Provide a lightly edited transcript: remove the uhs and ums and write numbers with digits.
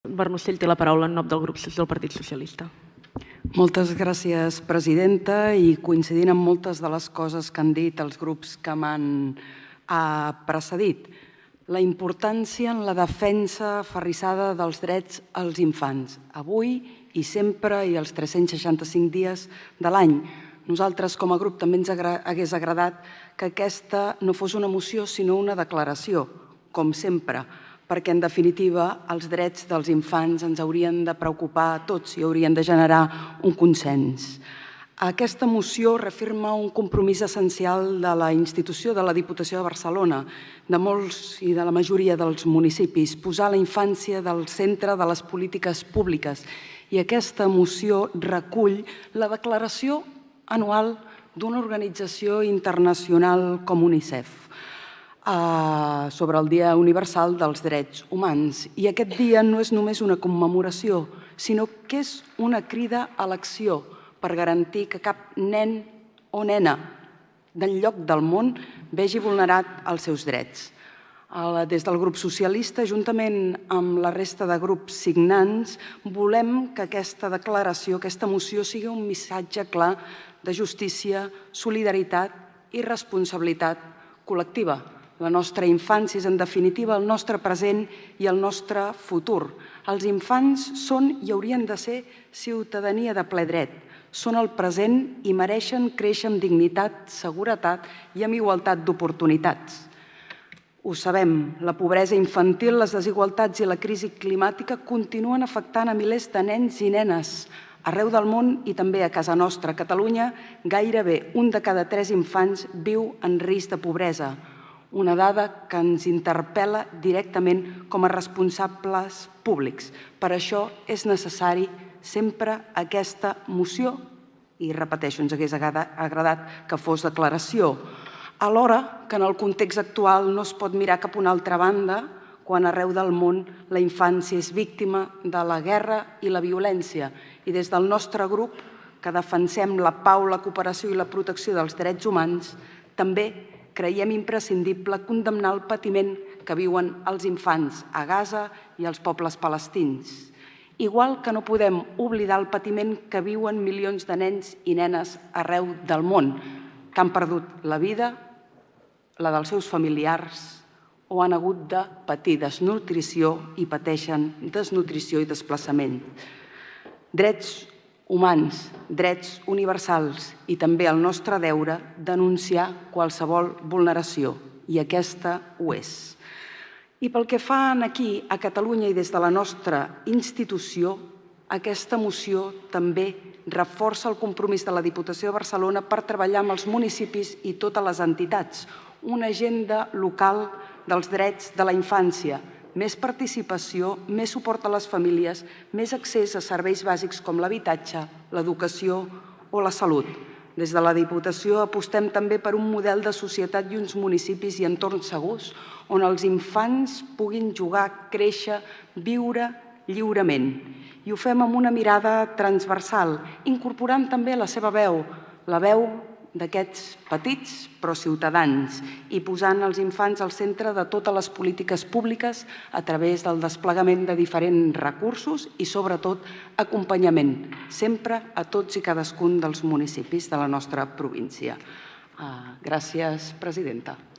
Bernocell té la paraula en nom del grup del Partit Socialista. Moltes gràcies, presidenta, i coincidint amb moltes de les coses que han dit els grups que m'han precedit. La importància en la defensa aferrissada dels drets als infants, avui i sempre i els 365 dies de l'any. Nosaltres, com a grup, també ens hagués agradat que aquesta no fos una moció, sinó una declaració, com sempre, perquè, en definitiva, els drets dels infants ens haurien de preocupar a tots i haurien de generar un consens. Aquesta moció reafirma un compromís essencial de la institució de la Diputació de Barcelona, de molts i de la majoria dels municipis, posar la infància del centre de les polítiques públiques. I aquesta moció recull la declaració anual d'una organització internacional com UNICEF sobre el Dia Universal dels Drets Humans. I aquest dia no és només una commemoració, sinó que és una crida a l'acció per garantir que cap nen o nena d'enlloc del món vegi vulnerat els seus drets. Des del grup socialista, juntament amb la resta de grups signants, volem que aquesta declaració, aquesta moció, sigui un missatge clar de justícia, solidaritat i responsabilitat col·lectiva. La nostra infància és, en definitiva, el nostre present i el nostre futur. Els infants són i haurien de ser ciutadania de ple dret. Són el present i mereixen créixer amb dignitat, seguretat i amb igualtat d'oportunitats. Ho sabem, la pobresa infantil, les desigualtats i la crisi climàtica continuen afectant a milers de nens i nenes arreu del món i també a casa nostra. A Catalunya, gairebé un de cada 3 infants viu en risc de pobresa, una dada que ens interpel·la directament com a responsables públics. Per això és necessari sempre aquesta moció i, repeteixo, ens hagués agradat que fos declaració. Alhora que en el context actual no es pot mirar cap a una altra banda quan arreu del món la infància és víctima de la guerra i la violència. I des del nostre grup, que defensem la pau, la cooperació i la protecció dels drets humans, també creiem imprescindible condemnar el patiment que viuen els infants a Gaza i als pobles palestins. Igual que no podem oblidar el patiment que viuen milions de nens i nenes arreu del món, que han perdut la vida, la dels seus familiars, o han hagut de patir desnutrició i pateixen desnutrició i desplaçament. Drets humans, drets universals i també el nostre deure denunciar qualsevol vulneració, i aquesta ho és. I pel que fa aquí, a Catalunya i des de la nostra institució, aquesta moció també reforça el compromís de la Diputació de Barcelona per treballar amb els municipis i totes les entitats, una agenda local dels drets de la infància, més participació, més suport a les famílies, més accés a serveis bàsics com l'habitatge, l'educació o la salut. Des de la Diputació apostem també per un model de societat i uns municipis i entorns segurs on els infants puguin jugar, créixer, viure lliurement. I ho fem amb una mirada transversal, incorporant també la seva veu, la veu d'aquests petits però ciutadans, i posant els infants al centre de totes les polítiques públiques a través del desplegament de diferents recursos i, sobretot, acompanyament, sempre a tots i cadascun dels municipis de la nostra província. Gràcies, presidenta.